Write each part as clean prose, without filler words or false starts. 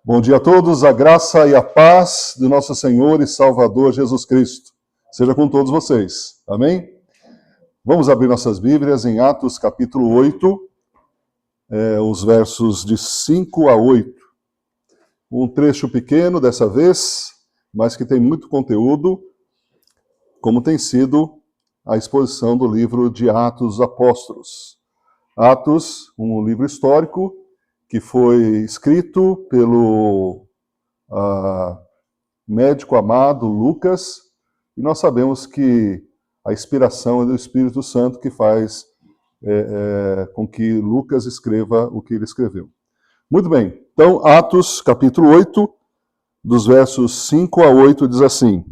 Bom dia a todos, a graça e a paz do nosso Senhor e Salvador Jesus Cristo. Seja com todos vocês, amém? Vamos abrir nossas Bíblias em Atos capítulo 8, os versos de 5 a 8. Um trecho pequeno dessa vez, mas que tem muito conteúdo, como tem sido a exposição do livro de Atos dos Apóstolos. Atos, um livro histórico, que foi escrito pelo médico amado Lucas, e nós sabemos que a inspiração é do Espírito Santo que faz com que Lucas escreva o que ele escreveu. Muito bem, então Atos capítulo 8, dos versos 5 a 8, diz assim: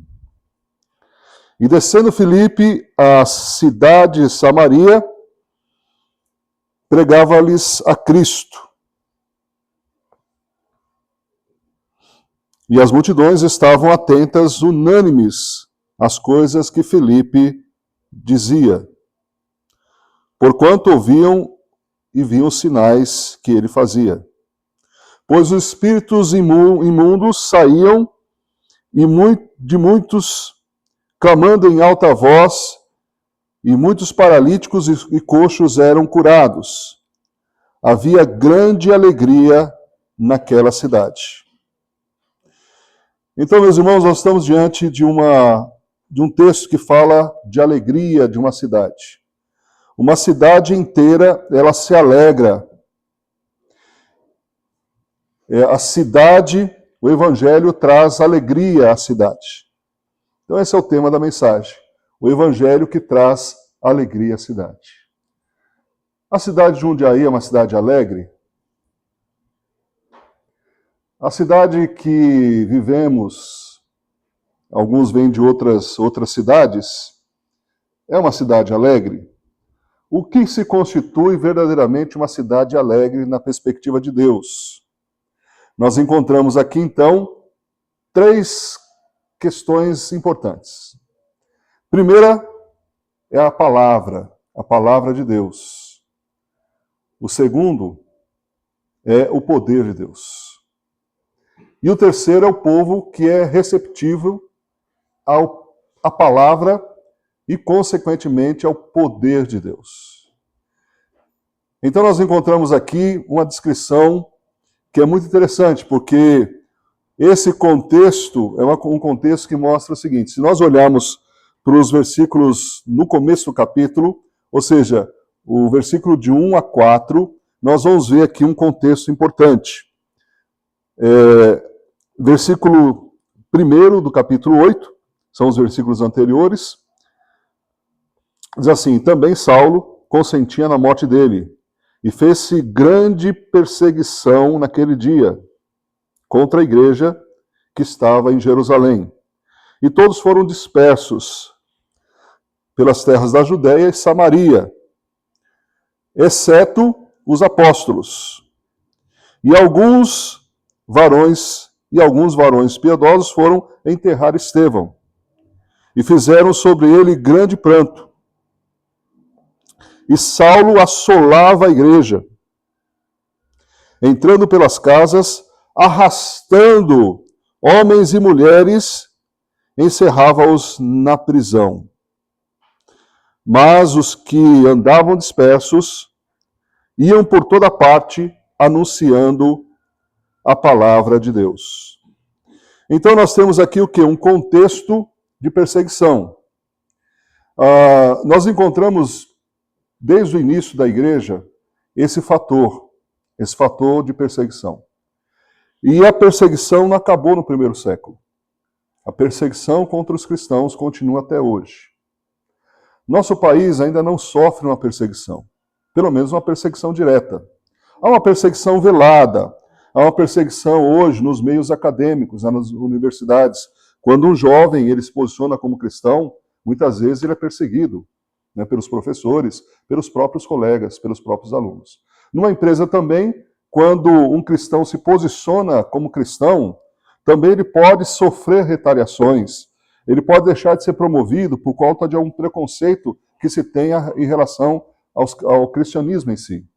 E descendo Filipe à cidade de Samaria, pregava-lhes a Cristo. E as multidões estavam atentas, unânimes, às coisas que Filipe dizia, porquanto ouviam e viam os sinais que ele fazia. Pois os espíritos imundos saíam de muitos, clamando em alta voz, e muitos paralíticos e coxos eram curados. Havia grande alegria naquela cidade. Então, meus irmãos, nós estamos diante de um texto que fala de alegria de uma cidade. Uma cidade inteira, ela se alegra. A cidade, o Evangelho traz alegria à cidade. Então, esse é o tema da mensagem. O Evangelho que traz alegria à cidade. A cidade de Jundiaí é uma cidade alegre? A cidade que vivemos, alguns vêm de outras cidades, é uma cidade alegre? O que se constitui verdadeiramente uma cidade alegre na perspectiva de Deus? Nós encontramos aqui, então, 3 questões importantes. Primeira é a palavra de Deus. O segundo é o poder de Deus. E o terceiro é o povo que é receptível à palavra e, consequentemente, ao poder de Deus. Então, nós encontramos aqui uma descrição que é muito interessante, porque esse contexto é um contexto que mostra o seguinte: se nós olharmos para os versículos no começo do capítulo, ou seja, o versículo de 1 a 4, nós vamos ver aqui um contexto importante. Versículo 1 do capítulo 8, são os versículos anteriores, diz assim: Também Saulo consentia na morte dele, e fez-se grande perseguição naquele dia contra a igreja que estava em Jerusalém. E todos foram dispersos pelas terras da Judéia e Samaria, exceto os apóstolos. E alguns varões piedosos foram enterrar Estevão, e fizeram sobre ele grande pranto. E Saulo assolava a igreja, entrando pelas casas, arrastando homens e mulheres, encerrava-os na prisão. Mas os que andavam dispersos iam por toda parte anunciando a palavra de Deus. Então nós temos aqui o quê? Um contexto de perseguição. Nós encontramos, desde o início da igreja, esse fator de perseguição. E a perseguição não acabou no primeiro século. A perseguição contra os cristãos continua até hoje. Nosso país ainda não sofre uma perseguição, pelo menos uma perseguição direta. Há uma perseguição velada. Há uma perseguição hoje nos meios acadêmicos, nas universidades. Quando um jovem ele se posiciona como cristão, muitas vezes ele é perseguido, né, pelos professores, pelos próprios colegas, pelos próprios alunos. Numa empresa também, quando um cristão se posiciona como cristão, também ele pode sofrer retaliações, ele pode deixar de ser promovido por conta de algum preconceito que se tenha em relação ao cristianismo em si.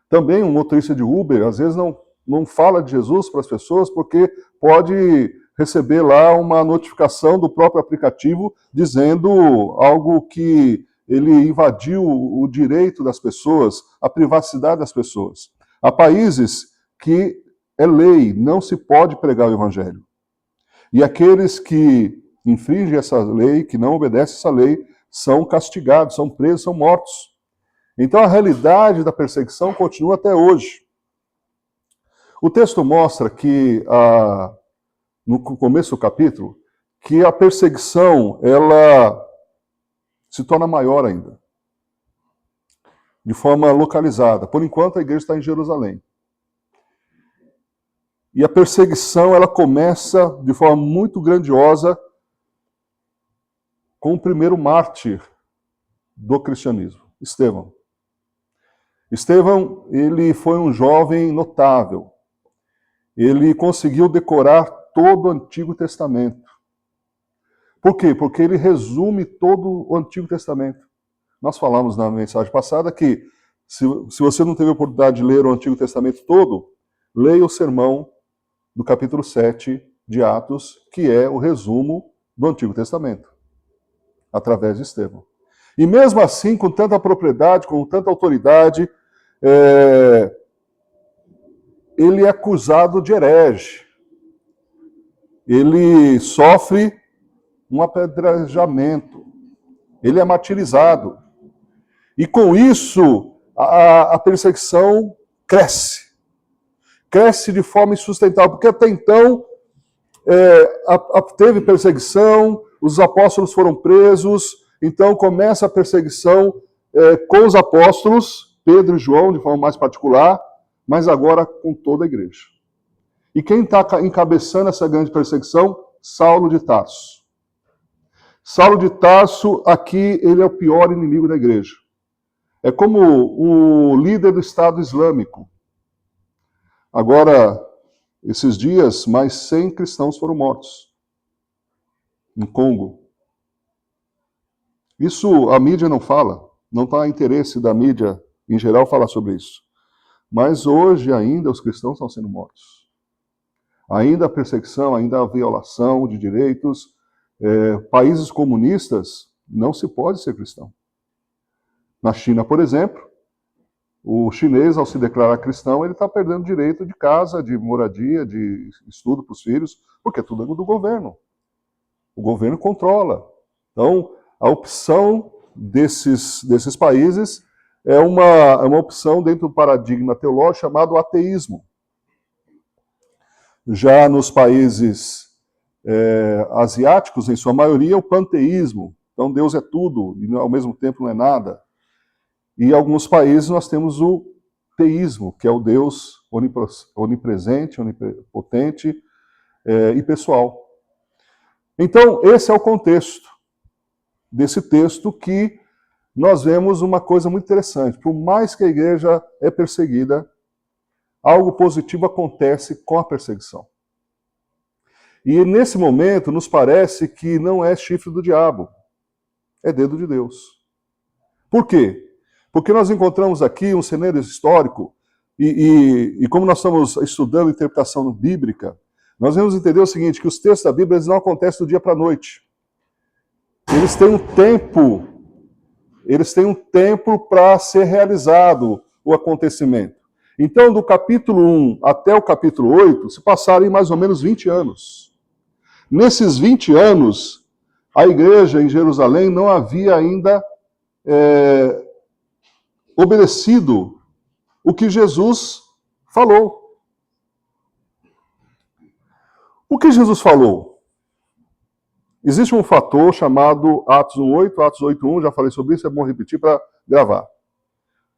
Também um motorista de Uber, às vezes, não não fala de Jesus para as pessoas porque pode receber lá uma notificação do próprio aplicativo dizendo algo que ele invadiu o direito das pessoas, a privacidade das pessoas. Há países que é lei, não se pode pregar o evangelho. E aqueles que infringem essa lei, que não obedecem essa lei, são castigados, são presos, são mortos. Então a realidade da perseguição continua até hoje. O texto mostra que, no começo do capítulo, que a perseguição, ela se torna maior ainda, de forma localizada. Por enquanto, a igreja está em Jerusalém. E a perseguição, ela começa de forma muito grandiosa com o primeiro mártir do cristianismo, Estevão. Estevão, ele foi um jovem notável. Ele conseguiu decorar todo o Antigo Testamento. Por quê? Porque ele resume todo o Antigo Testamento. Nós falamos na mensagem passada que, se você não teve a oportunidade de ler o Antigo Testamento todo, leia o sermão do capítulo 7 de Atos, que é o resumo do Antigo Testamento, através de Estevão. E mesmo assim, com tanta propriedade, com tanta autoridade, ele é acusado de herege. Ele sofre um apedrejamento. Ele é martirizado. E com isso, a perseguição cresce. Cresce de forma insustentável, porque até então teve perseguição, os apóstolos foram presos, então começa a perseguição com os apóstolos, Pedro e João, de forma mais particular, mas agora com toda a igreja. E quem está encabeçando essa grande perseguição? Saulo de Tarso. Saulo de Tarso, aqui, ele é o pior inimigo da igreja. É como o líder do Estado Islâmico. Agora, esses dias, mais 100 cristãos foram mortos no Congo. Isso a mídia não fala, não está interesse da mídia em geral falar sobre isso. Mas hoje ainda os cristãos estão sendo mortos. Ainda a perseguição, ainda a violação de direitos. Países comunistas não se pode ser cristão. Na China, por exemplo, o chinês, ao se declarar cristão, ele está perdendo direito de casa, de moradia, de estudo para os filhos, porque tudo é do governo. O governo controla. Então, a opção desses países é uma opção dentro do paradigma teológico chamado ateísmo. Já nos países asiáticos, em sua maioria, é o panteísmo. Então, Deus é tudo e ao mesmo tempo não é nada. E em alguns países nós temos o teísmo, que é o Deus onipresente, onipotente e pessoal. Então, esse é o contexto desse texto, que nós vemos uma coisa muito interessante. Por mais que a igreja é perseguida, algo positivo acontece com a perseguição. E nesse momento nos parece que não é chifre do diabo, é dedo de Deus. Por quê? Porque nós encontramos aqui um cenário histórico, e como nós estamos estudando interpretação bíblica, nós vamos entender o seguinte, que os textos da Bíblia eles não acontecem do dia para a noite. Eles têm um tempo para ser realizado o acontecimento. Então, do capítulo 1 até o capítulo 8, se passaram mais ou menos 20 anos. Nesses 20 anos, a igreja em Jerusalém não havia ainda obedecido o que Jesus falou. O que Jesus falou? Existe um fator chamado Atos 1:8, Atos 8:1, já falei sobre isso, é bom repetir para gravar.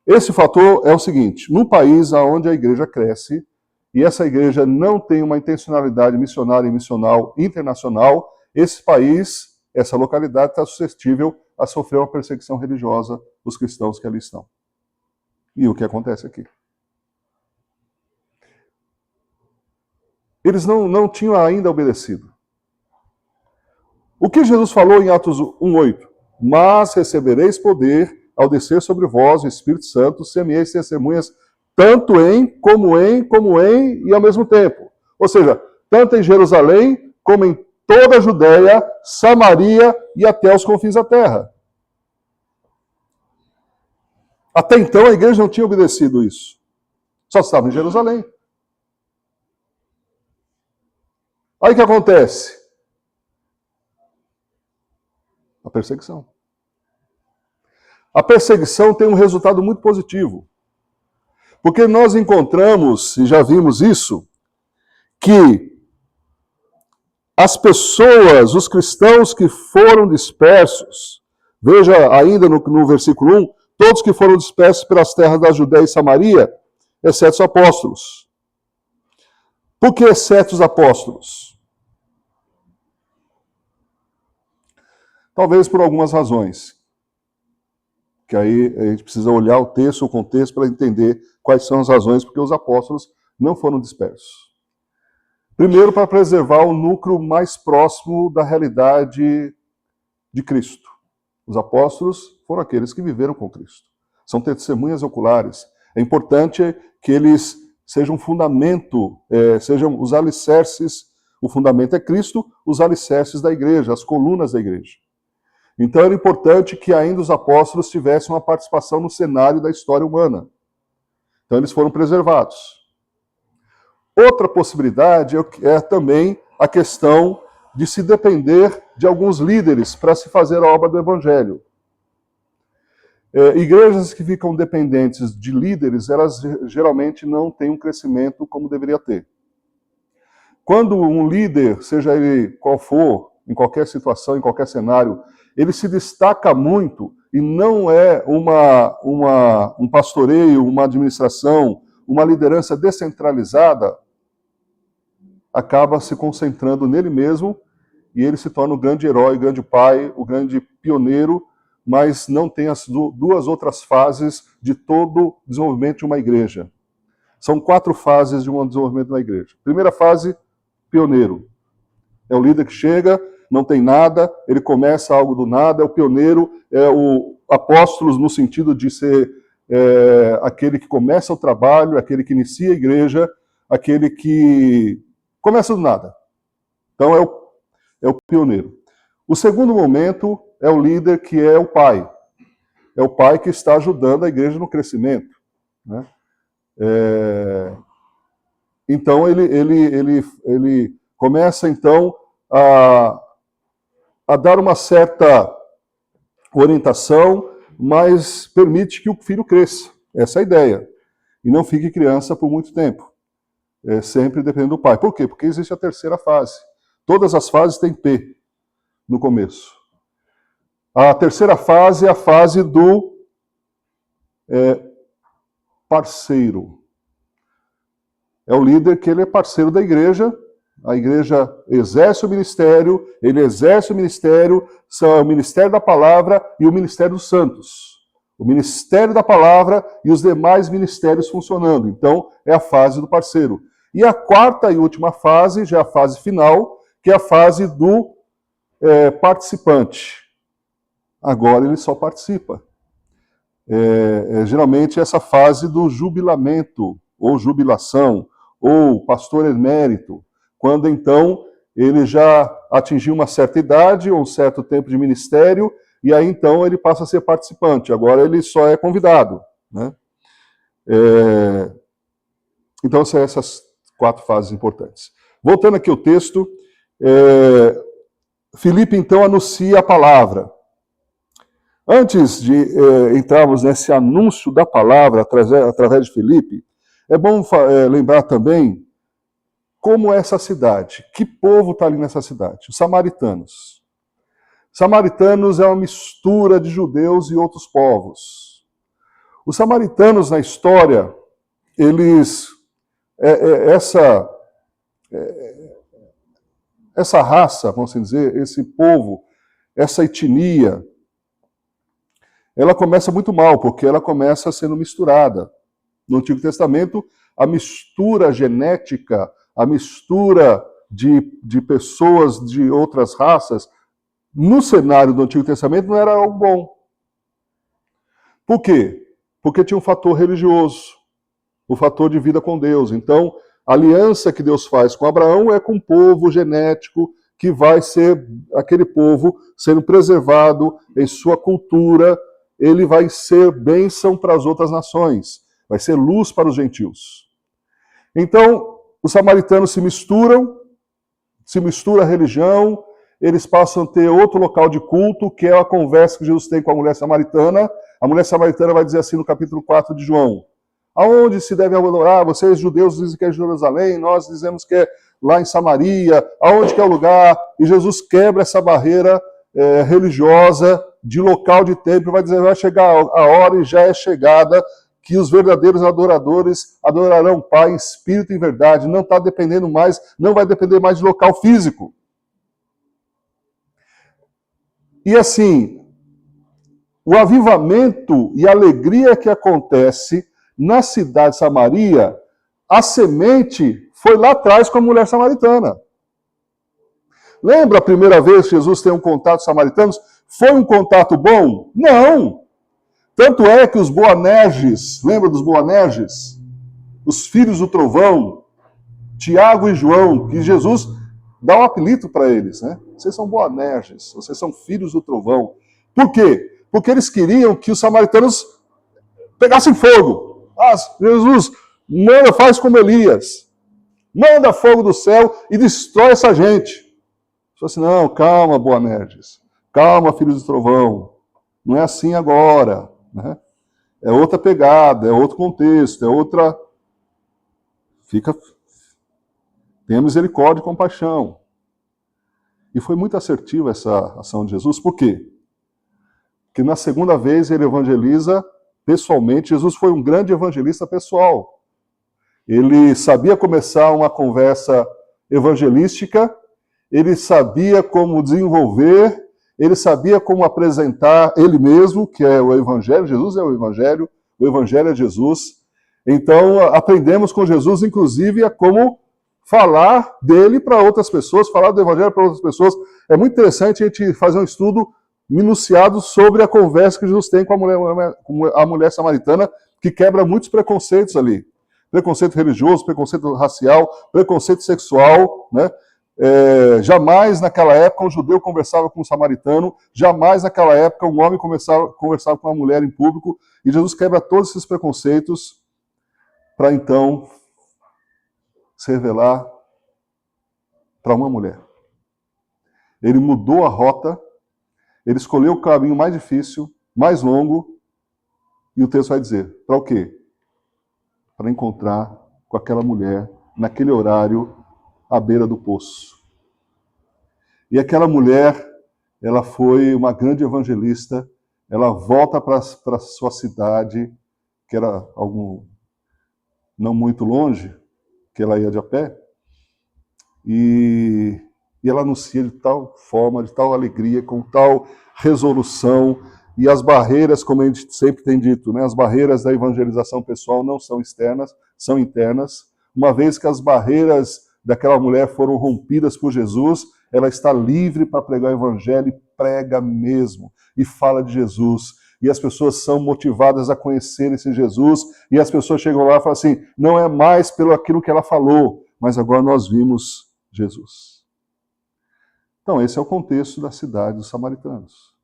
Esse fator é o seguinte: num país onde a igreja cresce, e essa igreja não tem uma intencionalidade missionária e missional internacional, esse país, essa localidade está suscetível a sofrer uma perseguição religiosa dos cristãos que ali estão. E o que acontece aqui? Eles não tinham ainda obedecido. O que Jesus falou em Atos 1:8? Mas recebereis poder ao descer sobre vós o Espírito Santo, semeis testemunhas tanto como em e ao mesmo tempo. Ou seja, tanto em Jerusalém, como em toda a Judéia, Samaria e até os confins da terra. Até então a igreja não tinha obedecido isso. Só estava em Jerusalém. Aí o que acontece? A perseguição. A perseguição tem um resultado muito positivo. Porque nós encontramos, e já vimos isso, que as pessoas, os cristãos que foram dispersos, veja ainda no versículo 1, todos que foram dispersos pelas terras da Judéia e Samaria, exceto os apóstolos. Por que exceto os apóstolos? Talvez por algumas razões. Que aí a gente precisa olhar o texto, o contexto, para entender quais são as razões porque os apóstolos não foram dispersos. Primeiro, para preservar o núcleo mais próximo da realidade de Cristo. Os apóstolos foram aqueles que viveram com Cristo. São testemunhas oculares. É importante que eles sejam um fundamento, sejam os alicerces. O fundamento é Cristo, os alicerces da igreja, as colunas da igreja. Então era importante que ainda os apóstolos tivessem uma participação no cenário da história humana. Então eles foram preservados. Outra possibilidade é também a questão de se depender de alguns líderes para se fazer a obra do evangelho. Igrejas que ficam dependentes de líderes, elas geralmente não têm um crescimento como deveria ter. Quando um líder, seja ele qual for, em qualquer situação, em qualquer cenário, ele se destaca muito e não é um pastoreio, uma administração, uma liderança descentralizada, acaba se concentrando nele mesmo e ele se torna o grande herói, o grande pai, o grande pioneiro, mas não tem as duas outras fases de todo o desenvolvimento de uma igreja. São 4 fases de um desenvolvimento de uma igreja. Primeira fase, pioneiro. É o líder que chega, não tem nada, ele começa algo do nada, é o pioneiro, é o apóstolos no sentido de ser aquele que começa o trabalho, aquele que inicia a igreja, aquele que começa do nada. Então é o pioneiro. O segundo momento é o líder que é o pai. É o pai que está ajudando a igreja no crescimento. Né? Então ele começa então a dar uma certa orientação, mas permite que o filho cresça. Essa é a ideia. E não fique criança por muito tempo. Sempre dependendo do pai. Por quê? Porque existe a terceira fase. Todas as fases têm P no começo. A terceira fase é a fase do parceiro. É o líder que ele é parceiro da igreja. A igreja exerce o ministério, ele exerce o ministério, são o ministério da palavra e o ministério dos santos. O ministério da palavra e os demais ministérios funcionando. Então, é a fase do parceiro. E a quarta e última fase, já é a fase final, que é a fase do participante. Agora ele só participa. Geralmente essa fase do jubilamento, ou jubilação, ou pastor emérito, quando então ele já atingiu uma certa idade, ou um certo tempo de ministério, e aí então ele passa a ser participante. Agora ele só é convidado. Né? Então são essas 4 fases importantes. Voltando aqui ao texto, Filipe então anuncia a palavra. Antes de entrarmos nesse anúncio da palavra através de Filipe, é bom lembrar também como é essa cidade. Que povo está ali nessa cidade? Os samaritanos. Samaritanos é uma mistura de judeus e outros povos. Os samaritanos na história, eles... essa raça, vamos assim dizer, esse povo, essa etnia, ela começa muito mal, porque ela começa sendo misturada. No Antigo Testamento, a mistura genética, a mistura de pessoas de outras raças, no cenário do Antigo Testamento não era algo bom. Por quê? Porque tinha um fator religioso. o fator de vida com Deus. Então, a aliança que Deus faz com Abraão é com um povo genético que vai ser aquele povo sendo preservado em sua cultura, ele vai ser bênção para as outras nações, vai ser luz para os gentios. Então, os samaritanos se mistura a religião, eles passam a ter outro local de culto, que é a conversa que Jesus tem com a mulher samaritana. A mulher samaritana vai dizer assim no capítulo 4 de João: aonde se deve adorar? Vocês judeus dizem que é Jerusalém, nós dizemos que é lá em Samaria, aonde que é o lugar? E Jesus quebra essa barreira religiosa de local de templo, vai dizer, vai chegar a hora e já é chegada, que os verdadeiros adoradores adorarão o Pai em espírito e em verdade, não está dependendo mais, não vai depender mais de local físico. E assim, o avivamento e a alegria que acontece na cidade de Samaria, a semente foi lá atrás com a mulher samaritana. Lembra a primeira vez que Jesus tem um contato com os samaritanos? Foi um contato bom? Não! Tanto é que os Boanerges, lembra dos Boanerges? Os filhos do trovão, Tiago e João, que Jesus dá um apelido para eles, né? Vocês são Boanerges, vocês são filhos do trovão. Por quê? Porque eles queriam que os samaritanos pegassem fogo. Ah, Jesus, manda, faz como Elias. Manda fogo do céu e destrói essa gente. Falou assim, não, calma, Boanerges. Calma, filhos do trovão. Não é assim agora. Né? É outra pegada, é outro contexto, é outra... Tenha misericórdia e compaixão. E foi muito assertiva essa ação de Jesus. Por quê? Porque na segunda vez ele evangeliza pessoalmente. Jesus foi um grande evangelista pessoal. Ele sabia começar uma conversa evangelística, ele sabia como desenvolver, ele sabia como apresentar ele mesmo, que é o Evangelho. Jesus é o Evangelho é Jesus. Então, aprendemos com Jesus, inclusive, a como falar dele para outras pessoas, falar do Evangelho para outras pessoas. É muito interessante a gente fazer um estudo minuciado sobre a conversa que Jesus tem com a mulher samaritana, que quebra muitos preconceitos ali. Preconceito religioso, preconceito racial, preconceito sexual, né? Jamais naquela época um judeu conversava com um samaritano, jamais naquela época um homem conversava com uma mulher em público, e Jesus quebra todos esses preconceitos para então se revelar para uma mulher. Ele mudou a rota, ele escolheu o caminho mais difícil, mais longo, e o texto vai dizer, para o quê? Para encontrar com aquela mulher, naquele horário, à beira do poço. E aquela mulher, ela foi uma grande evangelista, ela volta para a sua cidade, que era não muito longe, que ela ia de a pé, e ela anuncia de tal forma, de tal alegria, com tal resolução, e as barreiras, como a gente sempre tem dito, né, as barreiras da evangelização pessoal não são externas, são internas. Uma vez que as barreiras daquela mulher foram rompidas por Jesus, ela está livre para pregar o evangelho e prega mesmo, e fala de Jesus. E as pessoas são motivadas a conhecer esse Jesus, e as pessoas chegam lá e falam assim, não é mais pelo aquilo que ela falou, mas agora nós vimos Jesus. Então, esse é o contexto da cidade dos samaritanos.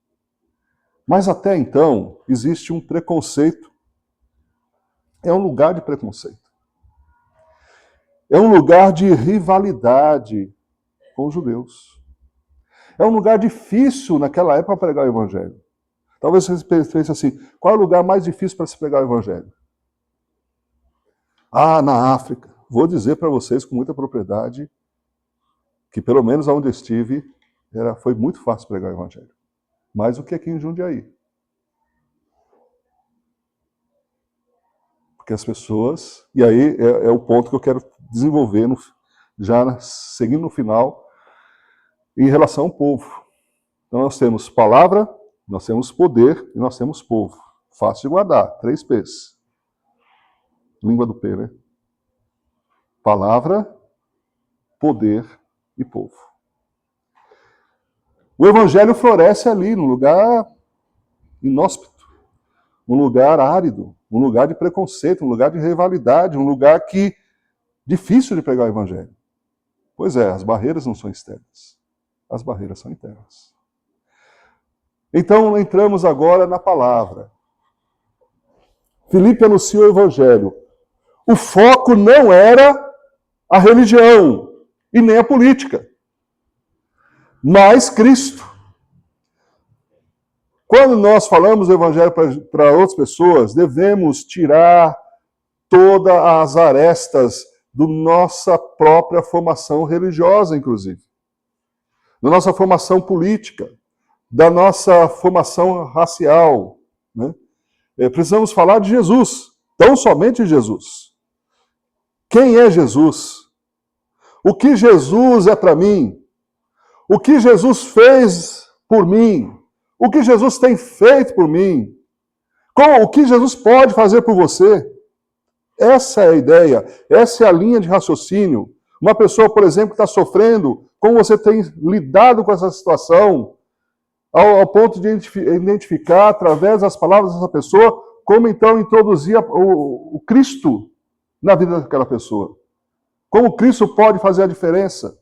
Mas até então, existe um preconceito. É um lugar de preconceito. É um lugar de rivalidade com os judeus. É um lugar difícil naquela época para pregar o evangelho. Talvez você pense assim, qual é o lugar mais difícil para se pregar o evangelho? Ah, na África. Vou dizer para vocês com muita propriedade que pelo menos onde eu estive, foi muito fácil pregar o evangelho. Mais do que aqui em Jundiaí. Porque as pessoas... E aí é o ponto que eu quero desenvolver, já seguindo no final, em relação ao povo. Então nós temos palavra, nós temos poder e nós temos povo. Fácil de guardar, 3 P's. Língua do P, né? Palavra, poder e povo. O evangelho floresce ali, num lugar inóspito. um lugar árido, um lugar de preconceito, um lugar de rivalidade, um lugar que difícil de pregar o evangelho. Pois é, as barreiras não são externas, as barreiras são internas. Então, entramos agora na palavra. Filipe anuncia o evangelho. O foco não era a religião e nem a política, mas Cristo. Quando nós falamos do evangelho para outras pessoas, devemos tirar todas as arestas da nossa própria formação religiosa, inclusive, da nossa formação política, da nossa formação racial. Né? Precisamos falar de Jesus, tão somente de Jesus. Quem é Jesus? O que Jesus é para mim? O que Jesus fez por mim? O que Jesus tem feito por mim? O que Jesus pode fazer por você? Essa é a ideia, essa é a linha de raciocínio. Uma pessoa, por exemplo, que está sofrendo, como você tem lidado com essa situação, ao ponto de identificar, através das palavras dessa pessoa, como então introduzir o Cristo na vida daquela pessoa. Como Cristo pode fazer a diferença.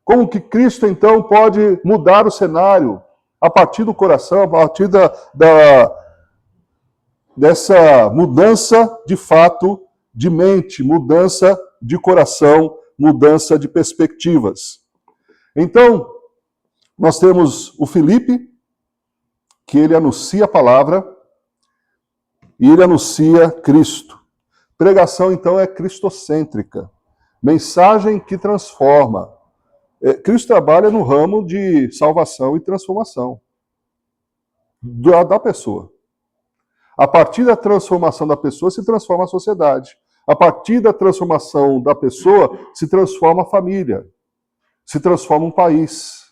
Como que Cristo, então, pode mudar o cenário a partir do coração, a partir dessa mudança de fato, de mente, mudança de coração, mudança de perspectivas. Então, nós temos o Filipe, que ele anuncia a palavra, e ele anuncia Cristo. Pregação, então, é cristocêntrica. Mensagem que transforma. Cristo trabalha no ramo de salvação e transformação da pessoa. A partir da transformação da pessoa se transforma a sociedade. A partir da transformação da pessoa se transforma a família. Se transforma um país.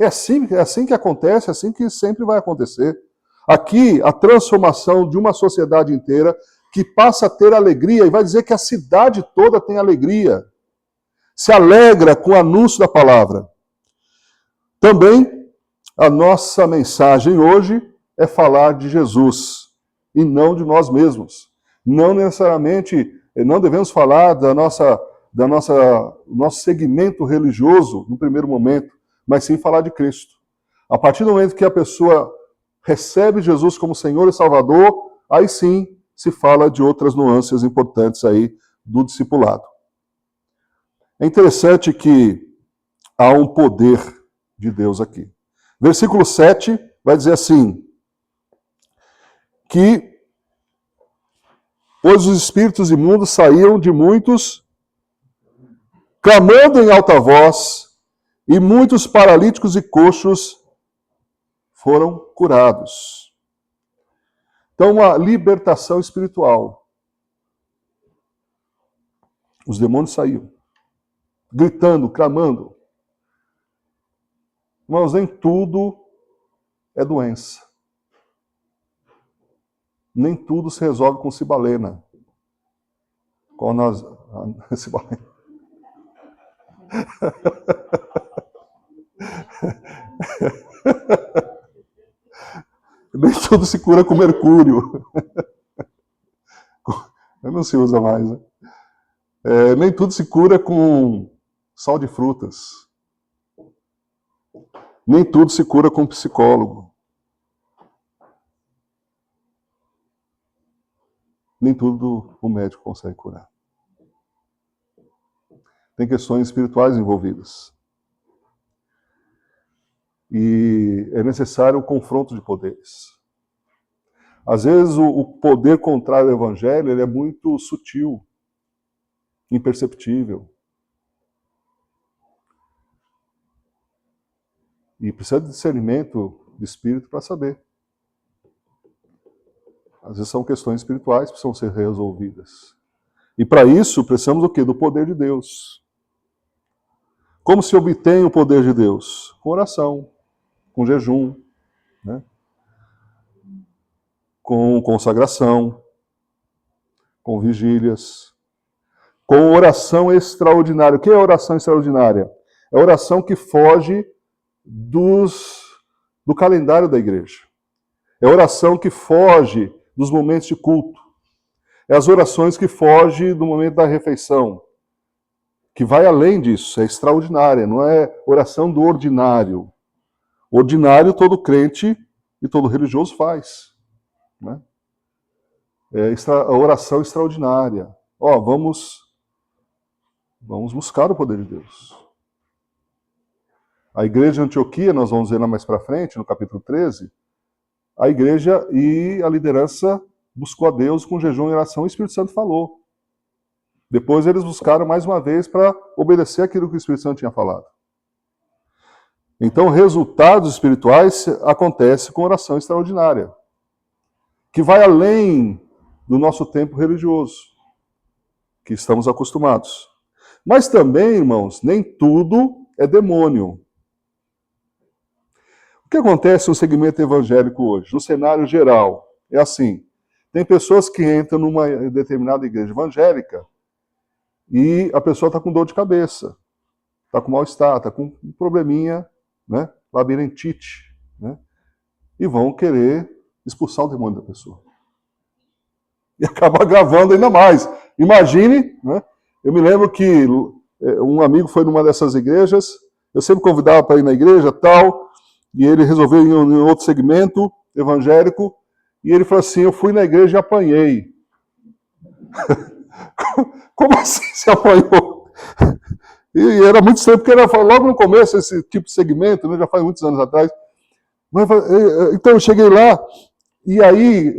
É assim que acontece, é assim que sempre vai acontecer. Aqui, a transformação de uma sociedade inteira que passa a ter alegria, e vai dizer que a cidade toda tem alegria. Se alegra com o anúncio da palavra. Também, a nossa mensagem hoje é falar de Jesus e não de nós mesmos. Não necessariamente, não devemos falar do nosso segmento religioso no primeiro momento, mas sim falar de Cristo. A partir do momento que a pessoa recebe Jesus como Senhor e Salvador, aí sim se fala de outras nuances importantes aí do discipulado. É interessante que há um poder de Deus aqui. Versículo 7 vai dizer assim, que pois os espíritos imundos saíam de muitos, clamando em alta voz, e muitos paralíticos e coxos foram curados. Então, uma libertação espiritual. Os demônios saíam, gritando, clamando. Irmãos, nem tudo é doença. Nem tudo se resolve com cibalena. Cibalena. Nem tudo se cura com mercúrio. Não se usa mais, né? Nem tudo se cura com sal de frutas. Nem tudo se cura com psicólogo. Nem tudo o médico consegue curar. Tem questões espirituais envolvidas. E é necessário o confronto de poderes. Às vezes o poder contrário ao evangelho ele é muito sutil, imperceptível. E precisa de discernimento de espírito para saber. Às vezes são questões espirituais que precisam ser resolvidas. E para isso precisamos do quê? Do poder de Deus. Como se obtém o poder de Deus? Com oração, com jejum, né? Com consagração, com vigílias, com oração extraordinária. O que é oração extraordinária? É oração que foge do calendário da igreja. É oração que foge dos momentos de culto. É as orações que fogem do momento da refeição. Que vai além disso, é extraordinária, não é oração do ordinário. O ordinário todo crente e todo religioso faz. Né? É a oração extraordinária. Vamos buscar o poder de Deus. A igreja de Antioquia, nós vamos ver lá mais para frente, no capítulo 13, a igreja e a liderança buscou a Deus com jejum e oração, e o Espírito Santo falou. Depois eles buscaram mais uma vez para obedecer aquilo que o Espírito Santo tinha falado. Então, resultados espirituais acontecem com oração extraordinária, que vai além do nosso tempo religioso, que estamos acostumados. Mas também, irmãos, nem tudo é demônio. O que acontece no segmento evangélico hoje? No cenário geral, é assim. Tem pessoas que entram numa determinada igreja evangélica e a pessoa está com dor de cabeça, está com mal-estar, está com um probleminha, né? Labirintite, né? E vão querer expulsar o demônio da pessoa. E acaba agravando ainda mais. Imagine, né? Eu me lembro que um amigo foi numa dessas igrejas, eu sempre convidava para ir na igreja, tal, e ele resolveu ir em outro segmento evangélico, e ele falou assim, eu fui na igreja e apanhei. Como assim se apanhou? E era muito estranho, porque era logo no começo esse tipo de segmento, né, já faz muitos anos atrás. Mas, então eu cheguei lá, e aí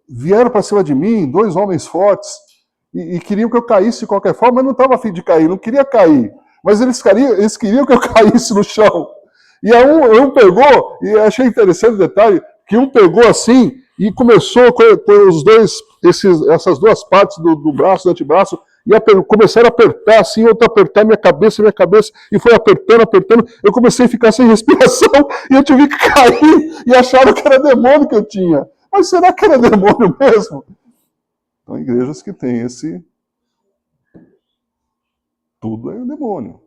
vieram para cima de mim 2 homens fortes, e queriam que eu caísse de qualquer forma, mas não estava a fim de cair, não queria cair. Mas eles queriam que eu caísse no chão. E aí um pegou, e achei interessante o detalhe, que um pegou assim, e começou com os dois, essas duas partes do braço, do antebraço, e começaram a apertar assim, outro apertar minha cabeça, e foi apertando, eu comecei a ficar sem respiração, e eu tive que cair, e acharam que era demônio que eu tinha. Mas será que era demônio mesmo? Então, igrejas que têm esse... Tudo é demônio.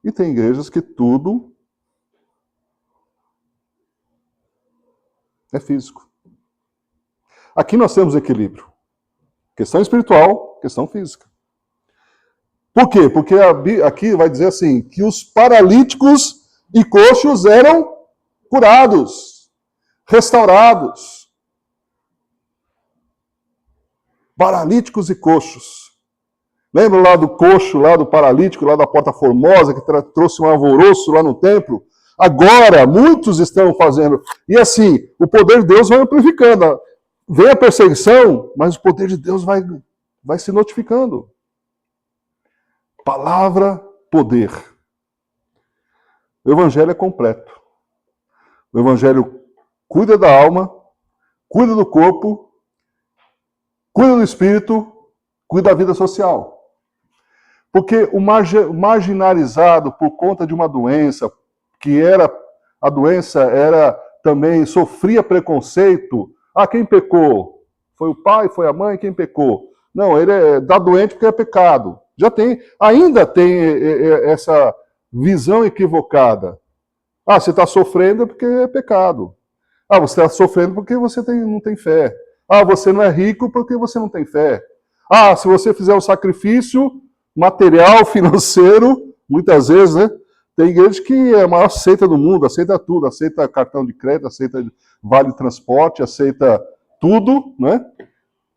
E tem igrejas que tudo é físico. Aqui nós temos equilíbrio. Questão espiritual, questão física. Por quê? Porque aqui vai dizer assim, que os paralíticos e coxos eram curados, restaurados. Paralíticos e coxos. Lembra lá do coxo, lá do paralítico, lá da Porta Formosa, que trouxe um alvoroço lá no templo? Agora, muitos estão fazendo. E assim, o poder de Deus vai amplificando. Vem a perseguição, mas o poder de Deus vai se notificando. Palavra, poder. O Evangelho é completo. O Evangelho cuida da alma, cuida do corpo, cuida do espírito, cuida da vida social. Porque o marginalizado por conta de uma doença, a doença era também, sofria preconceito. Quem pecou? Foi o pai, foi a mãe, quem pecou? Não, ele dá doente porque é pecado. Ainda tem essa visão equivocada. Você está sofrendo porque é pecado. Você está sofrendo porque você não tem fé. Você não é rico porque você não tem fé. Se você fizer um sacrifício material, financeiro, muitas vezes, né? Tem igreja que é a maior seita do mundo, aceita tudo, aceita cartão de crédito, aceita vale transporte, aceita tudo, né?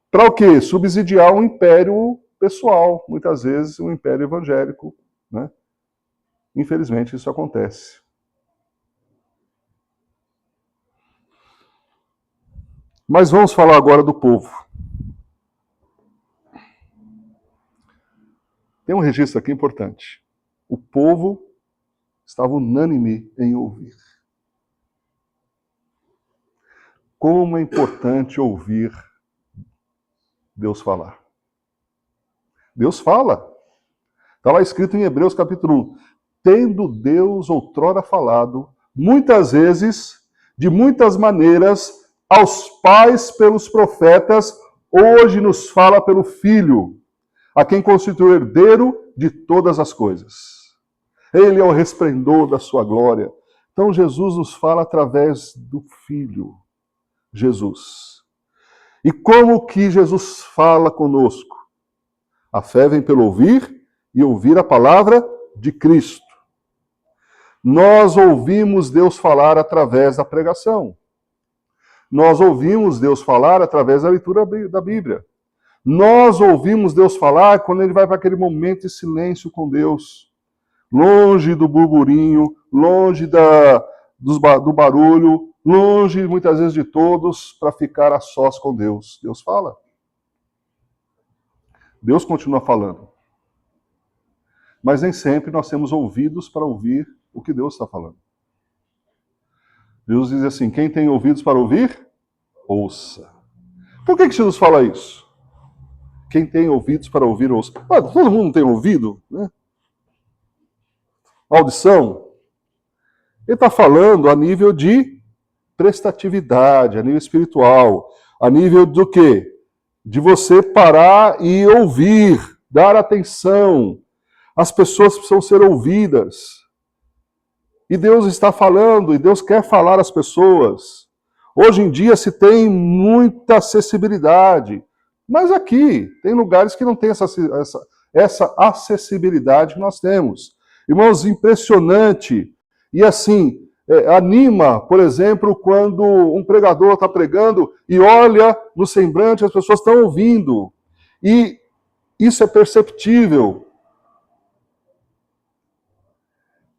Para o quê? Subsidiar um império pessoal, muitas vezes um império evangélico, né? Infelizmente isso acontece. Mas vamos falar agora do povo. Tem um registro aqui importante. O povo estava unânime em ouvir. Como é importante ouvir Deus falar. Deus fala. Está lá escrito em Hebreus capítulo 1. Tendo Deus outrora falado, muitas vezes, de muitas maneiras, aos pais pelos profetas, hoje nos fala pelo Filho, a quem constituiu herdeiro de todas as coisas. Ele é o resplendor da sua glória Então Jesus nos fala através do Filho, Jesus. E como que Jesus fala conosco? A fé vem pelo ouvir e ouvir a palavra de Cristo. Nós ouvimos Deus falar através da pregação. Nós ouvimos Deus falar através da leitura da Bíblia. Nós ouvimos Deus falar quando ele vai para aquele momento de silêncio com Deus. Longe do burburinho, longe do barulho, longe muitas vezes de todos, para ficar a sós com Deus. Deus fala. Deus continua falando. Mas nem sempre nós temos ouvidos para ouvir o que Deus está falando. Jesus diz assim, quem tem ouvidos para ouvir, ouça. Por que Jesus fala isso? Quem tem ouvidos para ouvir, ouça. Todo mundo tem ouvido, né? Audição. Ele está falando a nível de prestatividade, a nível espiritual, a nível do quê? De você parar e ouvir, dar atenção. As pessoas precisam ser ouvidas. E Deus está falando, e Deus quer falar às pessoas. Hoje em dia se tem muita acessibilidade, mas aqui tem lugares que não tem essa acessibilidade que nós temos. Irmãos, impressionante. E assim, anima, por exemplo, quando um pregador está pregando e olha no semblante, as pessoas estão ouvindo. E isso é perceptível.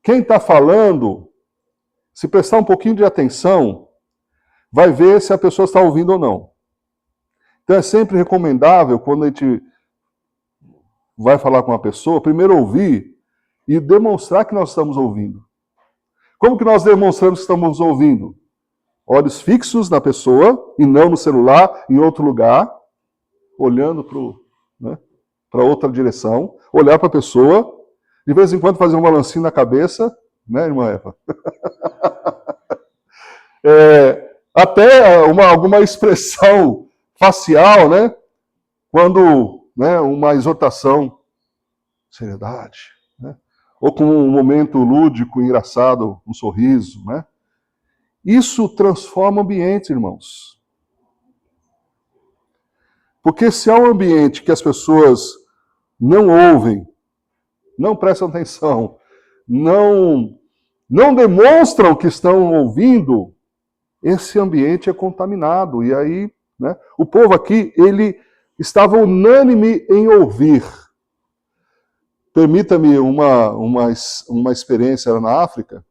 Quem está falando, se prestar um pouquinho de atenção, vai ver se a pessoa está ouvindo ou não. Então é sempre recomendável, quando a gente vai falar com uma pessoa, primeiro ouvir e demonstrar que nós estamos ouvindo. Como que nós demonstramos que estamos ouvindo? Olhos fixos na pessoa e não no celular, em outro lugar, olhando para outra direção, olhar para a pessoa, de vez em quando fazer um balancinho na cabeça, né, irmã Eva? Até alguma expressão facial, né? Quando uma exortação, seriedade, né? Ou com um momento lúdico, engraçado, um sorriso, né? Isso transforma o ambiente, irmãos. Porque se há um ambiente que as pessoas não ouvem, não prestam atenção, não demonstram que estão ouvindo, esse ambiente é contaminado. E aí, né, o povo aqui, ele estava unânime em ouvir. Permita-me uma experiência na África.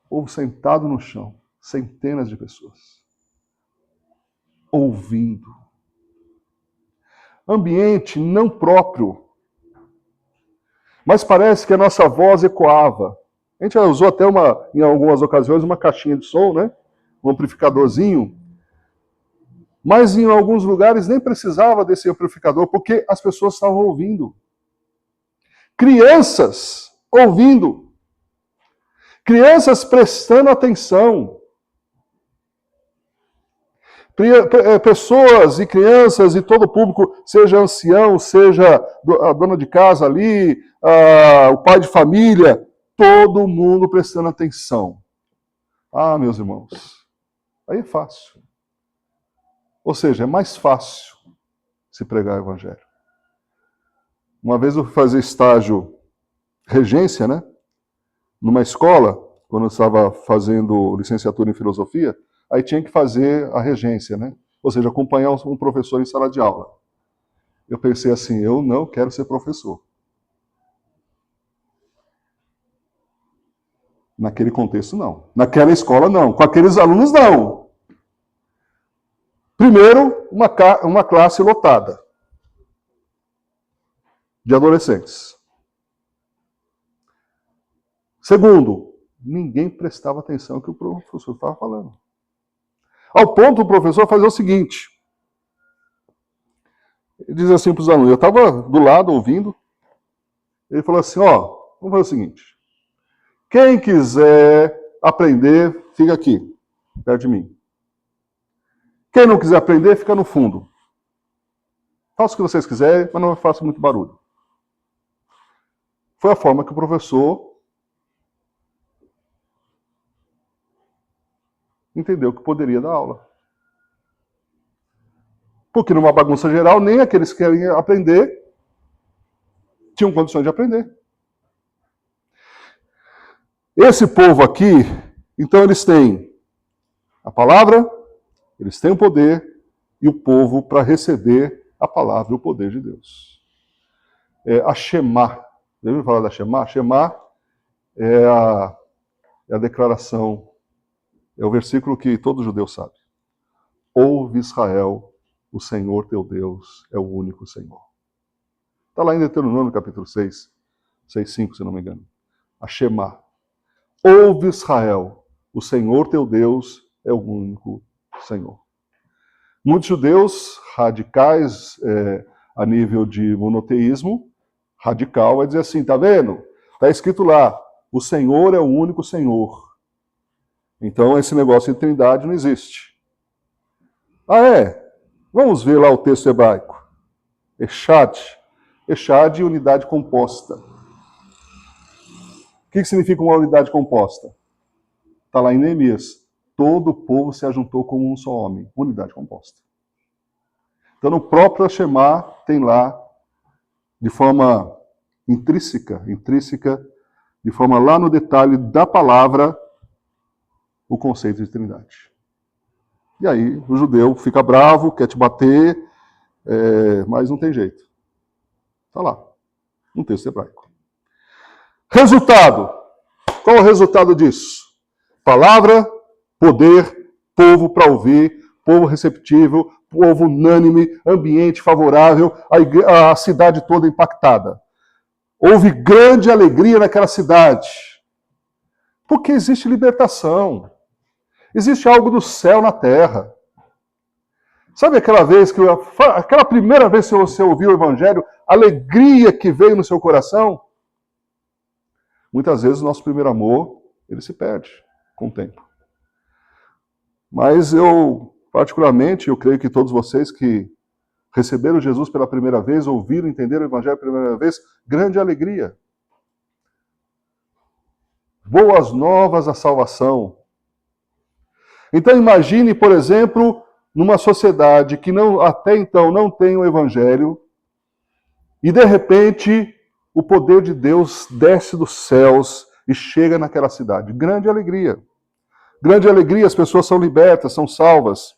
Povo sentado no chão, centenas de pessoas, ouvindo. Ambiente não próprio, mas parece que a nossa voz ecoava. A gente já usou até em algumas ocasiões uma caixinha de som, né? Um amplificadorzinho. Mas em alguns lugares nem precisava desse amplificador, porque as pessoas estavam ouvindo. Crianças ouvindo. Crianças prestando atenção. Pessoas e crianças e todo o público, seja ancião, seja a dona de casa ali, o pai de família, todo mundo prestando atenção. Meus irmãos, aí é fácil. Ou seja, é mais fácil se pregar o evangelho. Uma vez eu fui fazer estágio, regência, né? Numa escola, quando eu estava fazendo licenciatura em filosofia, aí tinha que fazer a regência, né? Ou seja, acompanhar um professor em sala de aula. Eu pensei assim, eu não quero ser professor. Naquele contexto, não. Naquela escola, não. Com aqueles alunos, não. Primeiro, uma classe lotada de adolescentes. Segundo, ninguém prestava atenção no que o professor estava falando. Ao ponto do professor fazer o seguinte. Ele diz assim para os alunos, eu estava do lado ouvindo, ele falou assim, vamos fazer o seguinte, quem quiser aprender, fica aqui, perto de mim. Quem não quiser aprender, fica no fundo. Faça o que vocês quiserem, mas não faça muito barulho. foi a forma que o professor entendeu que poderia dar aula. Porque numa bagunça geral, nem aqueles que querem aprender tinham condições de aprender. Esse povo aqui, então eles têm a palavra, eles têm o poder e o povo para receber a palavra e o poder de Deus. A Shema. Já ouviu falar da Shema? Shema é a declaração, é o versículo que todo judeu sabe. Ouve Israel, o Senhor teu Deus é o único Senhor. Está lá em Deuteronômio capítulo 6, 6:5, se não me engano. A Shema. Ouve Israel, o Senhor teu Deus é o único Senhor. Muitos judeus radicais a nível de monoteísmo, radical, vai dizer assim, tá vendo? Está escrito lá, o Senhor é o único Senhor. Então esse negócio de trindade não existe. Ah, é? Vamos ver lá o texto hebraico. Echad. Echad, unidade composta. O que significa uma unidade composta? Está lá em Neemias. Todo o povo se ajuntou como um só homem. Unidade composta. Então, no próprio Shema, tem lá, de forma intrínseca, de forma lá no detalhe da palavra, o conceito de trindade. E aí, o judeu fica bravo, quer te bater, mas não tem jeito. Está lá, no texto hebraico. Resultado. Qual é o resultado disso? Palavra, poder, povo para ouvir, povo receptível, povo unânime, ambiente favorável, a cidade toda impactada. Houve grande alegria naquela cidade. Porque existe libertação. Existe algo do céu na terra. Sabe aquela vez aquela primeira vez que você ouviu o evangelho, a alegria que veio no seu coração? Muitas vezes o nosso primeiro amor, ele se perde com o tempo. Mas eu, particularmente, eu creio que todos vocês que receberam Jesus pela primeira vez, ouviram, entenderam o evangelho pela primeira vez, grande alegria. Boas novas da salvação. Então imagine, por exemplo, numa sociedade que até então não tem o evangelho, e de repente o poder de Deus desce dos céus e chega naquela cidade. Grande alegria. Grande alegria, as pessoas são libertas, são salvas.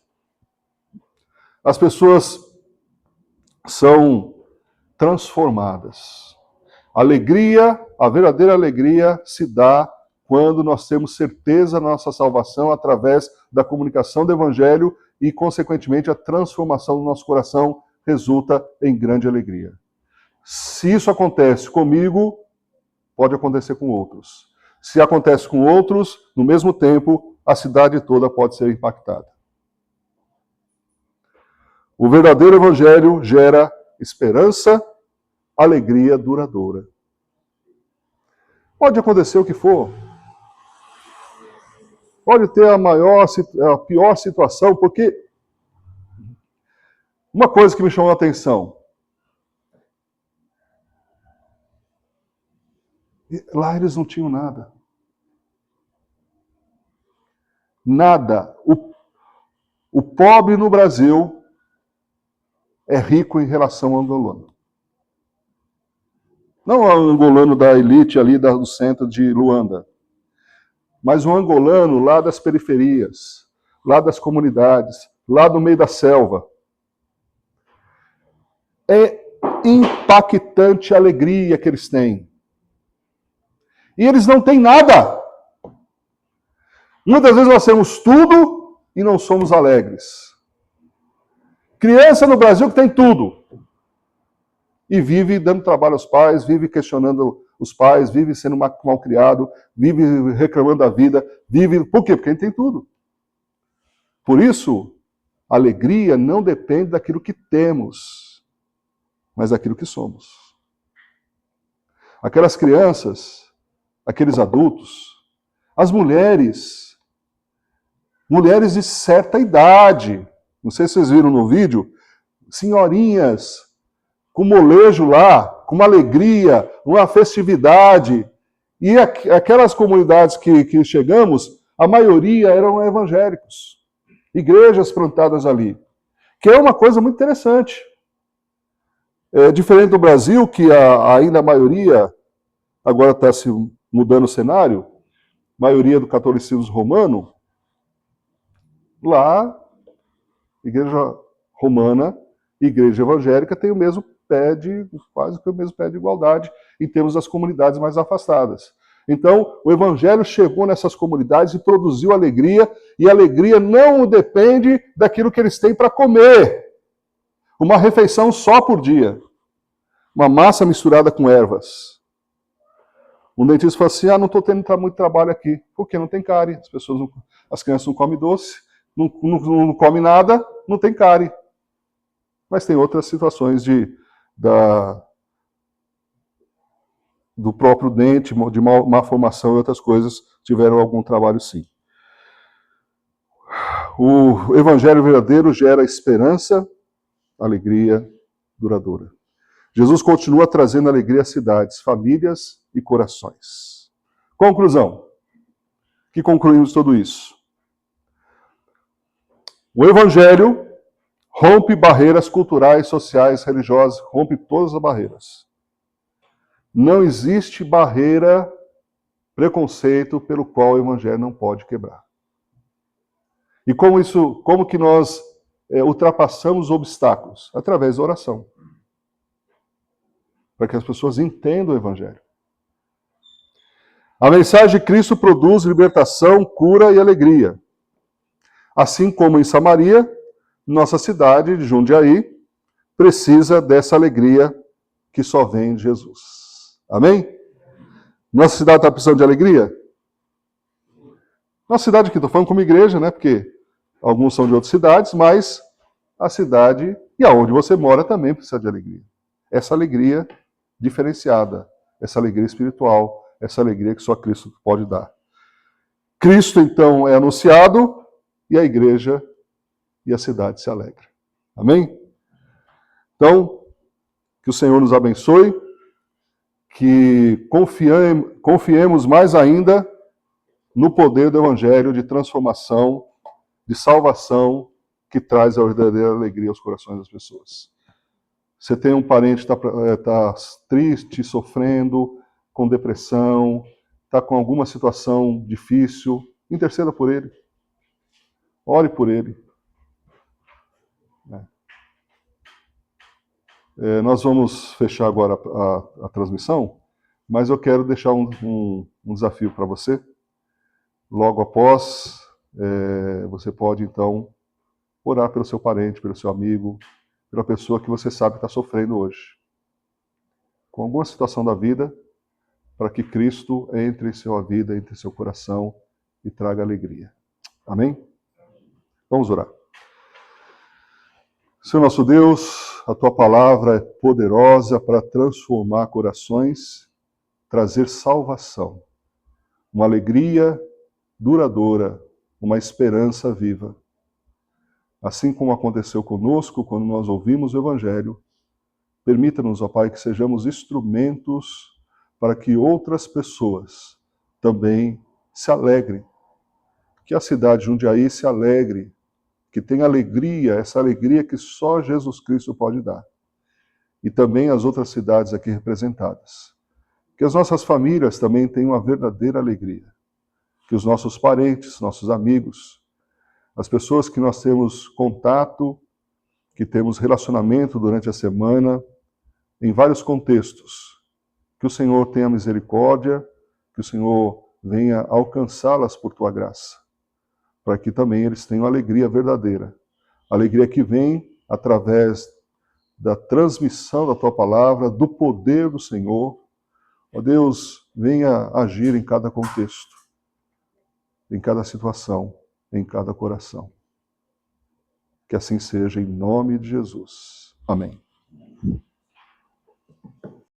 As pessoas são transformadas. Alegria, a verdadeira alegria se dá quando nós temos certeza da nossa salvação através da comunicação do Evangelho e, consequentemente, a transformação do nosso coração resulta em grande alegria. Se isso acontece comigo, pode acontecer com outros. Se acontece com outros, no mesmo tempo, a cidade toda pode ser impactada. O verdadeiro Evangelho gera esperança, alegria duradoura. Pode acontecer o que for. Pode ter a pior situação, porque uma coisa que me chamou a atenção. Lá eles não tinham nada. Nada. O pobre no Brasil é rico em relação ao angolano. Não o angolano da elite ali do centro de Luanda, mas o angolano lá das periferias, lá das comunidades, lá no meio da selva. É impactante a alegria que eles têm. E eles não têm nada. Muitas vezes nós temos tudo e não somos alegres. Criança no Brasil que tem tudo. E vive dando trabalho aos pais, vive questionando os pais, vive sendo mal criado, vive reclamando da vida, vive... Por quê? Porque a gente tem tudo. Por isso, a alegria não depende daquilo que temos, mas daquilo que somos. Aquelas crianças, aqueles adultos, as mulheres de certa idade, não sei se vocês viram no vídeo, senhorinhas com molejo lá, com uma alegria, uma festividade. E aquelas comunidades que chegamos, a maioria eram evangélicos. Igrejas plantadas ali. Que é uma coisa muito interessante. É diferente do Brasil, que ainda a maioria, agora está se mudando o cenário, maioria do catolicismo romano, lá, igreja romana, igreja evangélica tem o mesmo quase que o mesmo pé de igualdade em termos das comunidades mais afastadas. Então, o evangelho chegou nessas comunidades e produziu alegria, e a alegria não depende daquilo que eles têm para comer. Uma refeição só por dia. Uma massa misturada com ervas. Um dentista falou assim, não estou tendo muito trabalho aqui. Por quê? Não tem cárie. As crianças não comem doce, não comem nada, não tem cárie. Mas tem outras situações do próprio dente, de má formação e outras coisas, tiveram algum trabalho sim. O evangelho verdadeiro gera esperança, alegria duradoura. Jesus continua trazendo alegria às cidades, famílias e corações. Conclusão. Que concluímos tudo isso? O evangelho rompe barreiras culturais, sociais, religiosas, rompe todas as barreiras. Não existe barreira, preconceito pelo qual o evangelho não pode quebrar. E como que nós ultrapassamos obstáculos? Através da oração. Para que as pessoas entendam o evangelho. A mensagem de Cristo produz libertação, cura e alegria. Assim como em Samaria, nossa cidade de Jundiaí precisa dessa alegria que só vem de Jesus. Amém? Nossa cidade está precisando de alegria? Nossa cidade aqui, estou falando como igreja, né? Porque alguns são de outras cidades, mas a cidade e aonde você mora também precisa de alegria. Essa alegria diferenciada, essa alegria espiritual, essa alegria que só Cristo pode dar. Cristo, então, é anunciado e a igreja e a cidade se alegram. Amém? Então, que o Senhor nos abençoe, que confiemos mais ainda no poder do Evangelho de transformação, de salvação, que traz a verdadeira alegria aos corações das pessoas. Você tem um parente que está triste, sofrendo, com depressão, está com alguma situação difícil, interceda por ele. Ore por ele. Nós vamos fechar agora a transmissão, mas eu quero deixar um desafio para você. Logo após, você pode então orar pelo seu parente, pelo seu amigo, pela pessoa que você sabe que está sofrendo hoje. Com alguma situação da vida, para que Cristo entre em sua vida, entre em seu coração e traga alegria. Amém? Vamos orar. Senhor nosso Deus, a Tua palavra é poderosa para transformar corações, trazer salvação, uma alegria duradoura, uma esperança viva. Assim como aconteceu conosco quando nós ouvimos o Evangelho, permita-nos, ó Pai, que sejamos instrumentos para que outras pessoas também se alegrem. Que a cidade de Jundiaí se alegre, que tenha alegria, essa alegria que só Jesus Cristo pode dar. E também as outras cidades aqui representadas. Que as nossas famílias também tenham uma verdadeira alegria. Que os nossos parentes, nossos amigos, as pessoas que nós temos contato, que temos relacionamento durante a semana, em vários contextos, que o Senhor tenha misericórdia, que o Senhor venha alcançá-las por Tua graça, para que também eles tenham alegria verdadeira, alegria que vem através da transmissão da Tua palavra, do poder do Senhor. Ó Deus, venha agir em cada contexto, em cada situação, em cada coração. Que assim seja, em nome de Jesus. Amém.